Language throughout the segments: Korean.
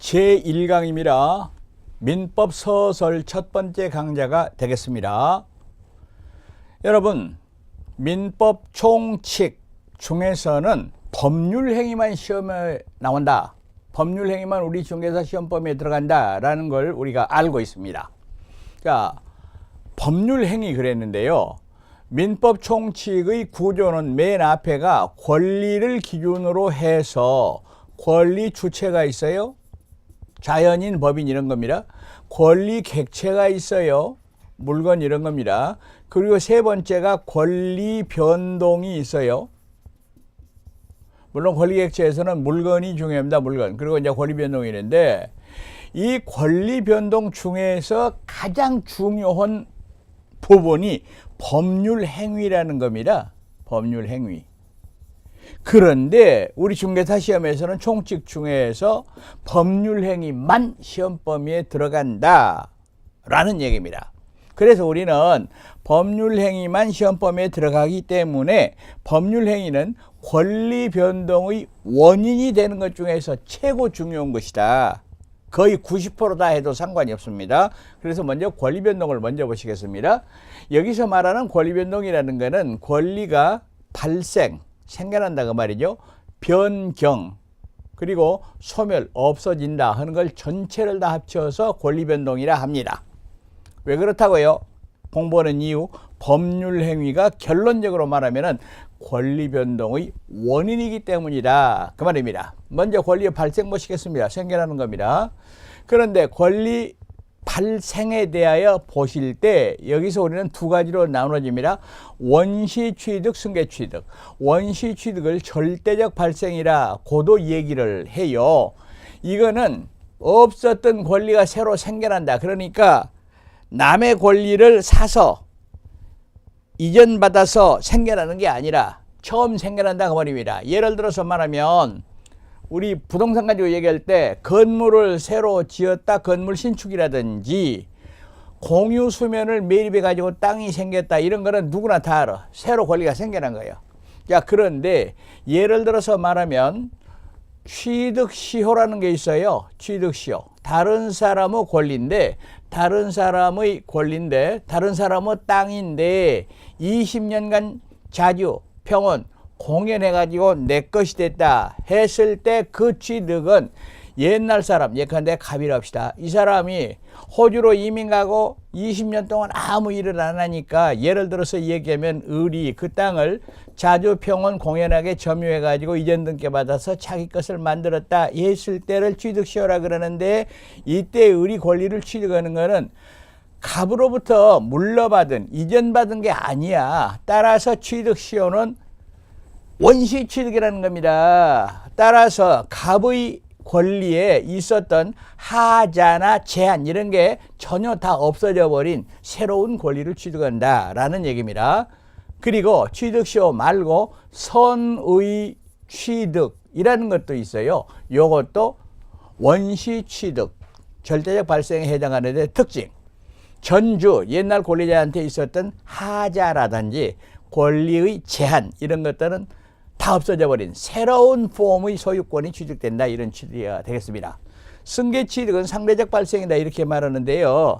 제1강입니다. 민법 서설 첫 번째 강좌가 되겠습니다. 여러분, 민법 총칙 중에서는 법률행위만 시험에 나온다. 법률행위만 우리 중개사 시험범위에 들어간다 라는 걸 우리가 알고 있습니다. 자, 법률행위 그랬는데요. 민법 총칙의 구조는 맨 앞에가 권리를 기준으로 해서 권리 주체가 있어요. 자연인, 법인 이런 겁니다. 권리 객체가 있어요. 물건 이런 겁니다. 그리고 세 번째가 권리 변동이 있어요. 물론 권리 객체에서는 물건이 중요합니다. 물건. 그리고 이제 권리 변동이 있는데 이 권리 변동 중에서 가장 중요한 부분이 법률 행위라는 겁니다. 법률 행위. 그런데 우리 중개사 시험에서는 총칙 중에서 법률 행위만 시험 범위에 들어간다 라는 얘기입니다. 그래서 우리는 법률 행위만 시험 범위에 들어가기 때문에 법률 행위는 권리 변동의 원인이 되는 것 중에서 최고 중요한 것이다. 거의 90%다 해도 상관이 없습니다. 그래서 먼저 권리 변동을 먼저 보시겠습니다. 여기서 말하는 권리 변동이라는 것은 권리가 생겨난다 그 말이죠. 변경 그리고 소멸 없어진다 하는 걸 전체를 다 합쳐서 권리 변동이라 합니다. 왜 그렇다고요? 공부하는 이유, 법률 행위가 결론적으로 말하면은 권리 변동의 원인이기 때문이다 그 말입니다. 먼저 권리의 발생 보시겠습니다. 생겨나는 겁니다. 그런데 권리 발생에 대하여 보실 때 여기서 우리는 두 가지로 나눠집니다. 원시 취득, 승계 취득. 원시 취득을 절대적 발생이라 고도 얘기를 해요. 이거는 없었던 권리가 새로 생겨난다. 그러니까 남의 권리를 사서 이전받아서 생겨나는 게 아니라 처음 생겨난다 그 말입니다. 예를 들어서 말하면 우리 부동산 가지고 얘기할 때 건물을 새로 지었다, 건물 신축이라든지 공유 수면을 매립해 가지고 땅이 생겼다 이런 거는 누구나 다 알아. 새로 권리가 생겨난 거예요. 자, 그런데 예를 들어서 말하면 취득시효라는 게 있어요. 취득시효. 다른 사람의 권리인데 다른 사람의 땅인데 20년간 자주 평온 공연해가지고 내 것이 됐다 했을 때 그 취득은 옛날 사람, 예컨대 갑이라 합시다. 이 사람이 호주로 이민 가고 20년 동안 아무 일을 안 하니까 예를 들어서 얘기하면 을이 그 땅을 자주 평온 공연하게 점유해가지고 이전 등기 받아서 자기 것을 만들었다 했을 때를 취득시효라 그러는데 이때 을이 권리를 취득하는 거는 갑으로부터 물러받은, 이전받은 게 아니야. 따라서 취득시효는 원시 취득이라는 겁니다. 따라서 갑의 권리에 있었던 하자나 제한 이런 게 전혀 다 없어져 버린 새로운 권리를 취득한다라는 얘기입니다. 그리고 취득시효 말고 선의 취득이라는 것도 있어요. 이것도 원시 취득, 절대적 발생에 해당하는데 특징. 전주 옛날 권리자한테 있었던 하자라든지 권리의 제한 이런 것들은 다 없어져 버린 새로운 폼의 소유권이 취득된다 이런 취득이 되겠습니다. 승계 취득은 상대적 발생이다 이렇게 말하는데요.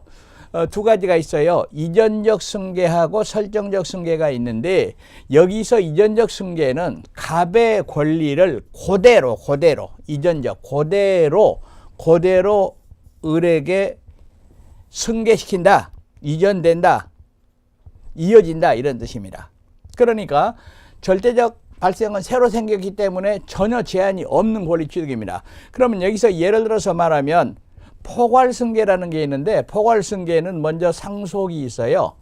두 가지가 있어요. 이전적 승계하고 설정적 승계가 있는데 여기서 이전적 승계는 갑의 권리를 그대로 이전적 그대로 을에게 승계시킨다, 이전된다, 이어진다 이런 뜻입니다. 그러니까 절대적 발생은 새로 생겼기 때문에 전혀 제한이 없는 권리 취득입니다. 그러면 여기서 예를 들어서 말하면 포괄승계라는 게 있는데 포괄승계는 먼저 상속이 있어요.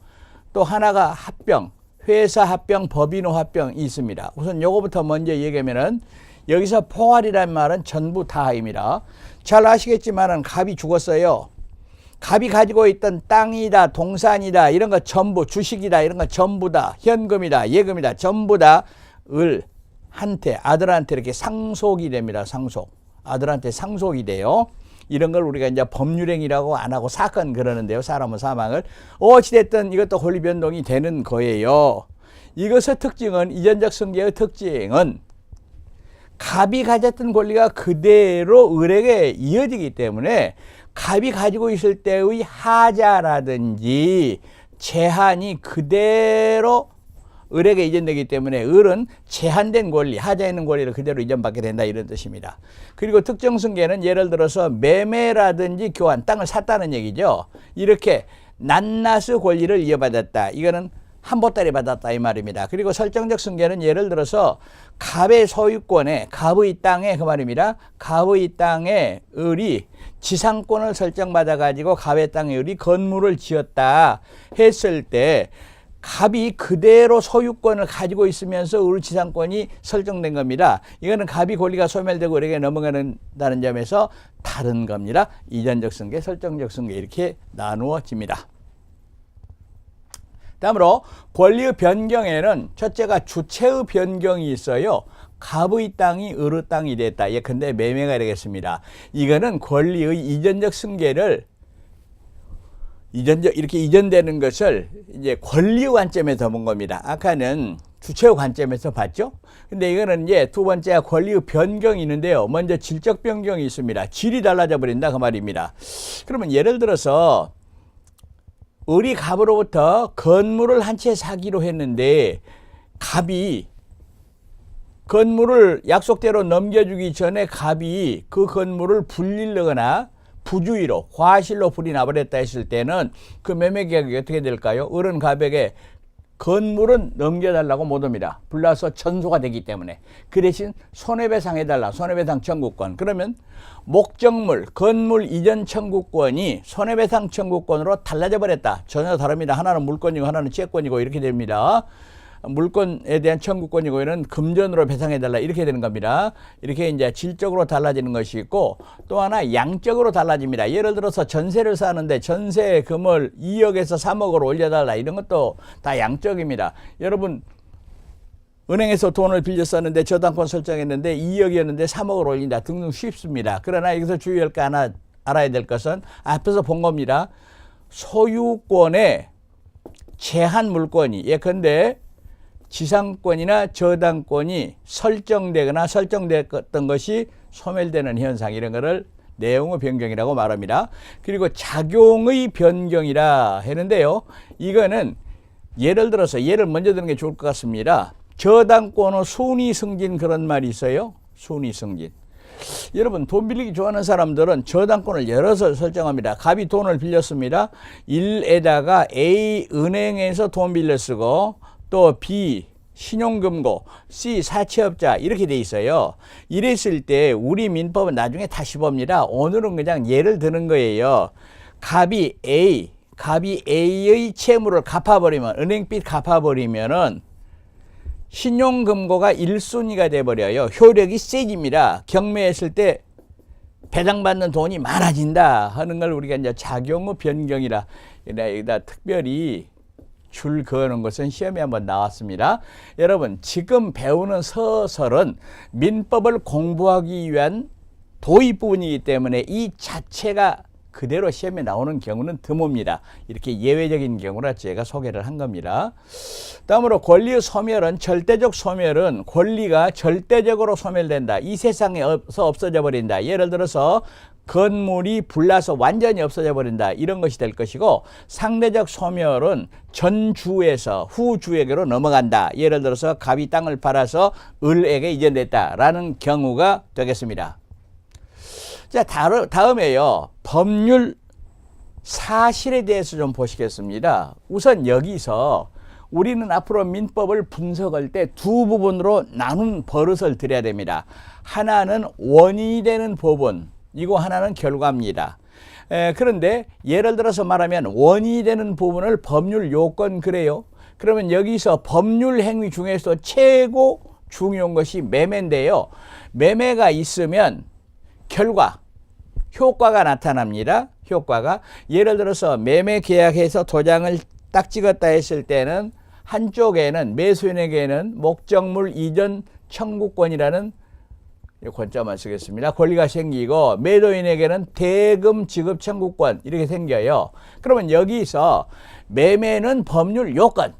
또 하나가 합병, 회사 합병, 법인호 합병이 있습니다. 우선 요거부터 먼저 얘기하면은 여기서 포괄이라는 말은 전부 다입니다. 잘 아시겠지만은 갑이 죽었어요. 갑이 가지고 있던 땅이다, 동산이다, 이런 거 전부, 주식이다, 이런 거 전부 다, 현금이다, 예금이다, 전부 다 을한테, 아들한테 이렇게 상속이 됩니다. 아들한테 상속이 돼요. 이런 걸 우리가 이제 법률행위라고 안 하고 사건 그러는데요. 사람의 사망을. 어찌됐든 이것도 권리 변동이 되는 거예요. 이것의 특징은, 이전적 승계의 특징은 갑이 가졌던 권리가 그대로 을에게 이어지기 때문에 갑이 가지고 있을 때의 하자라든지 제한이 그대로 을에게 이전되기 때문에 을은 제한된 권리, 하자에 있는 권리를 그대로 이전받게 된다 이런 뜻입니다. 그리고 특정 승계는 예를 들어서 매매라든지 교환, 땅을 샀다는 얘기죠. 이렇게 낱낱의 권리를 이어받았다. 이거는 한 보따리 받았다 이 말입니다. 그리고 설정적 승계는 예를 들어서 갑의 소유권에, 갑의 땅에 그 말입니다. 갑의 땅에 을이 지상권을 설정받아 가지고 갑의 땅에 을이 건물을 지었다 했을 때 갑이 그대로 소유권을 가지고 있으면서 을 지상권이 설정된 겁니다. 이거는 갑이 권리가 소멸되고 을에게 넘어가는다는 점에서 다른 겁니다. 이전적 승계, 설정적 승계 이렇게 나누어집니다. 다음으로 권리의 변경에는 첫째가 주체의 변경이 있어요. 갑의 땅이 을의 땅이 됐다. 예컨대 매매가 되겠습니다. 이거는 권리의 이전적 승계를 이렇게 이전되는 것을 이제 권리의 관점에서 본 겁니다. 아까는 주체의 관점에서 봤죠. 근데 이거는 이제 두 번째가 권리의 변경이 있는데요. 먼저 질적 변경이 있습니다. 질이 달라져 버린다 그 말입니다. 그러면 예를 들어서 을이 갑으로부터 건물을 한 채 사기로 했는데 갑이 건물을 약속대로 넘겨주기 전에 갑이 그 건물을 불리거나 부주의로 과실로 불이 나버렸다 했을 때는 그 매매 계약이 어떻게 될까요? 을은 갑에게 건물은 넘겨달라고 못 합니다. 불나서 전소가 되기 때문에. 그 대신 손해배상 해달라. 손해배상 청구권. 그러면 목적물, 건물 이전 청구권이 손해배상 청구권으로 달라져 버렸다. 전혀 다릅니다. 하나는 물권이고 하나는 채권이고 이렇게 됩니다. 물권에 대한 청구권이고 이는 금전으로 배상해달라 이렇게 되는 겁니다. 이렇게 이제 질적으로 달라지는 것이 있고 또 하나 양적으로 달라집니다. 예를 들어서 전세를 사는데 전세금을 2억에서 3억으로 올려달라 이런 것도 다 양적입니다. 여러분 은행에서 돈을 빌렸었는데 저당권 설정했는데 2억이었는데 3억으로 올린다 등등 쉽습니다. 그러나 여기서 주의할 거 하나 알아야 될 것은 앞에서 본 겁니다. 소유권의 제한 물권이 예컨대 지상권이나 저당권이 설정되거나 설정됐던 것이 소멸되는 현상 이런 것을 내용의 변경이라고 말합니다. 그리고 작용의 변경이라 했는데요. 이거는 예를 들어서 예를 먼저 드는 게 좋을 것 같습니다. 저당권의 순위 승진 그런 말이 있어요. 순위 승진. 여러분 돈 빌리기 좋아하는 사람들은 저당권을 열어서 설정합니다. 갑이 돈을 빌렸습니다. 1에다가 A 은행에서 돈 빌려 쓰고 또 B 신용금고, C 사채업자 이렇게 돼 있어요. 이랬을 때 우리 민법은 나중에 다시 봅니다. 오늘은 그냥 예를 드는 거예요. 갑이 A의 채무를 갚아버리면 은행빚 갚아버리면은 신용금고가 1순위가 돼버려요. 효력이 세집니다. 경매했을 때 배당받는 돈이 많아진다 하는 걸 우리가 이제 작용의 변경이라 여기다 특별히 줄 그어놓은 것은 시험에 한번 나왔습니다. 여러분 지금 배우는 서술은 민법을 공부하기 위한 도입 부분이기 때문에 이 자체가 그대로 시험에 나오는 경우는 드뭅니다. 이렇게 예외적인 경우라 제가 소개를 한 겁니다. 다음으로 권리의 소멸은 절대적 소멸은 권리가 절대적으로 소멸된다. 이 세상에서 없어져 버린다. 예를 들어서 건물이 불나서 완전히 없어져 버린다. 이런 것이 될 것이고 상대적 소멸은 전주에서 후주에게로 넘어간다. 예를 들어서 갑이 땅을 팔아서 을에게 이전됐다라는 경우가 되겠습니다. 자, 다음에요. 법률 사실에 대해서 좀 보시겠습니다. 우선 여기서 우리는 앞으로 민법을 분석할 때 두 부분으로 나눈 버릇을 들여야 됩니다. 하나는 원인이 되는 부분, 이거 하나는 결과입니다. 그런데 예를 들어서 말하면 원인이 되는 부분을 법률 요건 그래요. 그러면 여기서 법률 행위 중에서 최고 중요한 것이 매매인데요. 매매가 있으면 결과, 효과가 나타납니다. 효과가 예를 들어서 매매 계약해서 도장을 딱 찍었다 했을 때는 한쪽에는 매수인에게는 목적물 이전 청구권이라는 권자만 쓰겠습니다. 권리가 생기고 매도인에게는 대금 지급 청구권 이렇게 생겨요. 그러면 여기서 매매는 법률 요건,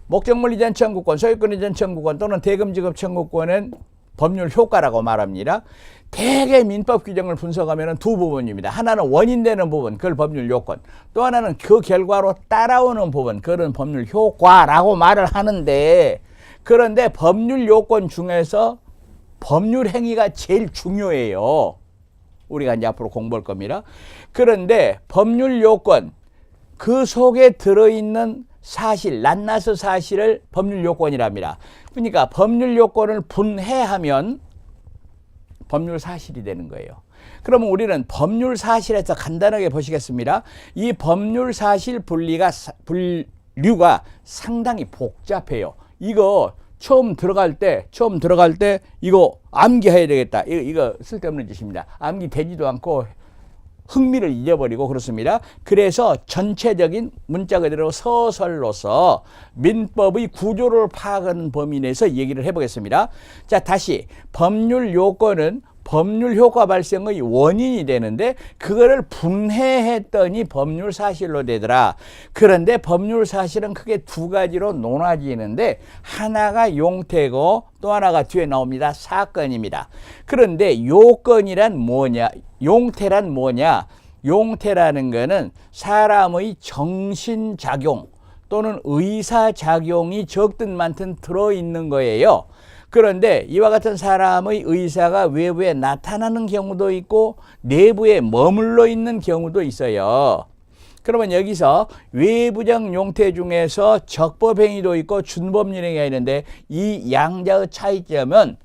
목적물 이전 청구권, 소유권 이전 청구권 또는 대금 지급 청구권은 법률 효과라고 말합니다. 대개 민법 규정을 분석하면 두 부분입니다. 하나는 원인되는 부분, 그걸 법률 요건. 또 하나는 그 결과로 따라오는 부분, 그건 법률 효과라고 말을 하는데, 그런데 법률 요건 중에서 법률 행위가 제일 중요해요. 우리가 이제 앞으로 공부할 겁니다. 그런데 법률 요건, 그 속에 들어있는 사실, 낱낱의 사실을 법률 요건이랍니다. 그러니까 법률 요건을 분해하면 법률 사실이 되는 거예요. 그러면 우리는 법률 사실에서 간단하게 보시겠습니다. 이 법률 사실 분류가 상당히 복잡해요. 이거 처음 들어갈 때 이거 암기해야 되겠다. 이거 쓸데없는 짓입니다. 암기되지도 않고 흥미를 잊어버리고 그렇습니다. 그래서 전체적인 문자 그대로 서술로서 민법의 구조를 파악하는 범위 내에서 얘기를 해보겠습니다. 자, 다시 법률 요건은 법률 효과 발생의 원인이 되는데 그거를 분해했더니 법률 사실로 되더라. 그런데 법률 사실은 크게 두 가지로 나눠지는데 하나가 용태고 또 하나가 뒤에 나옵니다. 사건입니다. 그런데 요건이란 뭐냐? 용태란 뭐냐? 용태라는 거는 사람의 정신작용 또는 의사작용이 적든 많든 들어있는 거예요. 그런데 이와 같은 사람의 의사가 외부에 나타나는 경우도 있고 내부에 머물러 있는 경우도 있어요. 그러면 여기서 외부적 용태 중에서 적법행위도 있고 준법률행위가 있는데 이 양자의 차이점은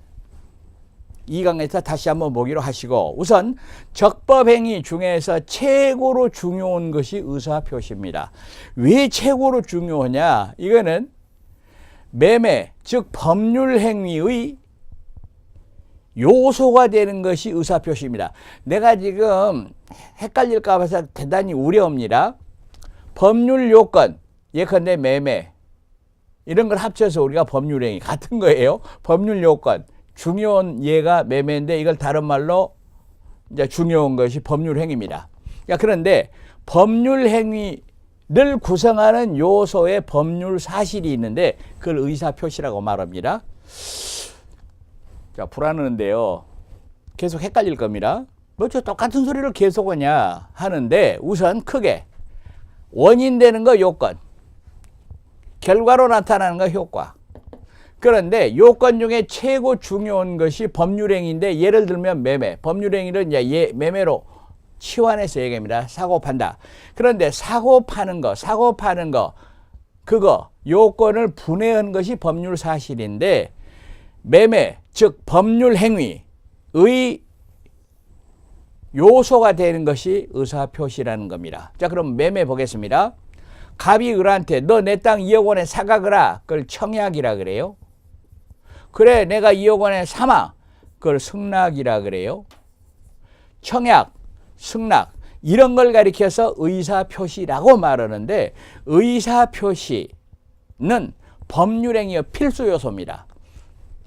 이 강에서 다시 한번 보기로 하시고, 우선 적법행위 중에서 최고로 중요한 것이 의사표시입니다. 왜 최고로 중요하냐? 이거는 매매, 즉 법률행위의 요소가 되는 것이 의사표시입니다. 내가 지금 헷갈릴까 봐서 대단히 우려합니다. 법률 요건, 예컨대 매매, 이런 걸 합쳐서 우리가 법률행위 같은 거예요. 법률 요건, 중요한 예가 매매인데 이걸 다른 말로 이제 중요한 것이 법률행위입니다. 그런데 법률행위를 구성하는 요소의 법률 사실이 있는데 그걸 의사표시라고 말합니다. 자, 불안한데요. 계속 헷갈릴 겁니다. 뭐 저 똑같은 소리를 계속 하냐 하는데 우선 크게 원인 되는 거 요건, 결과로 나타나는 거 효과. 그런데 요건 중에 최고 중요한 것이 법률행위인데 예를 들면 매매. 법률행위를 이제 매매로 치환해서 얘기합니다. 사고 판다. 그런데 사고 파는 거, 그거 요건을 분해한 것이 법률 사실인데 매매, 즉 법률 행위의 요소가 되는 것이 의사표시라는 겁니다. 자, 그럼 매매 보겠습니다. 갑이 을한테 너 내 땅 2억 원에 사가거라. 그걸 청약이라 그래요. 그래, 내가 2억 원에 사마. 그걸 승낙이라 그래요. 청약, 승낙, 이런 걸 가리켜서 의사표시라고 말하는데 의사표시는 법률행위의 필수 요소입니다.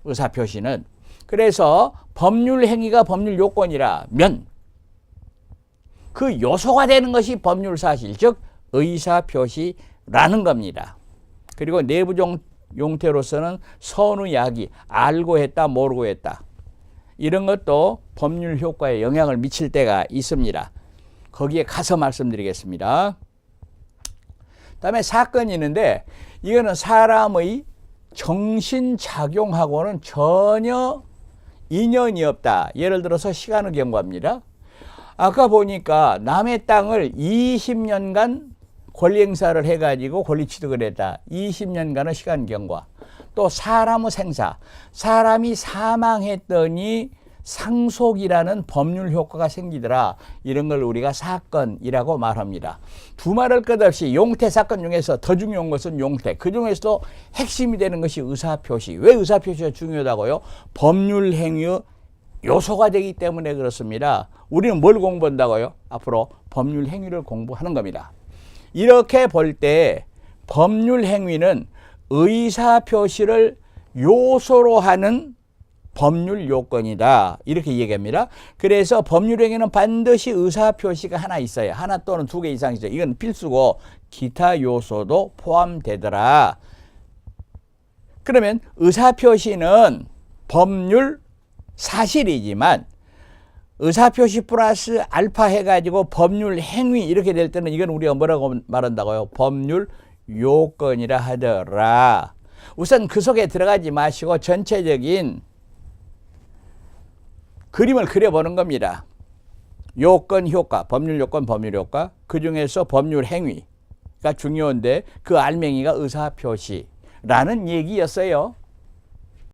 의사표시는. 그래서 법률행위가 법률 요건이라면 그 요소가 되는 것이 법률 사실, 즉 의사표시라는 겁니다. 그리고 내부적 용태로서는 선의 약이 알고 했다, 모르고 했다. 이런 것도 법률 효과에 영향을 미칠 때가 있습니다. 거기에 가서 말씀드리겠습니다. 다음에 사건이 있는데 이거는 사람의 정신작용하고는 전혀 인연이 없다. 예를 들어서 시간을 경고합니다. 아까 보니까 남의 땅을 20년간 권리 행사를 해가지고 권리 취득을 했다. 20년간의 시간 경과. 또 사람의 생사. 사람이 사망했더니 상속이라는 법률 효과가 생기더라. 이런 걸 우리가 사건이라고 말합니다. 두말할 것 없이 용태 사건 중에서 더 중요한 것은 용태. 그 중에서도 핵심이 되는 것이 의사표시. 왜 의사표시가 중요하다고요? 법률 행위의 요소가 되기 때문에 그렇습니다. 우리는 뭘 공부한다고요? 앞으로 법률 행위를 공부하는 겁니다. 이렇게 볼 때 법률 행위는 의사표시를 요소로 하는 법률 요건이다. 이렇게 얘기합니다. 그래서 법률 행위는 반드시 의사표시가 하나 있어요. 하나 또는 두 개 이상 있어요. 이건 필수고 기타 요소도 포함되더라. 그러면 의사표시는 법률 사실이지만 의사표시 플러스 알파 해가지고 법률 행위 이렇게 될 때는 이건 우리가 뭐라고 말한다고요? 법률 요건이라 하더라. 우선 그 속에 들어가지 마시고 전체적인 그림을 그려보는 겁니다. 요건, 효과, 법률 요건, 법률 효과, 그 중에서 법률 행위가 중요한데 그 알맹이가 의사표시라는 얘기였어요.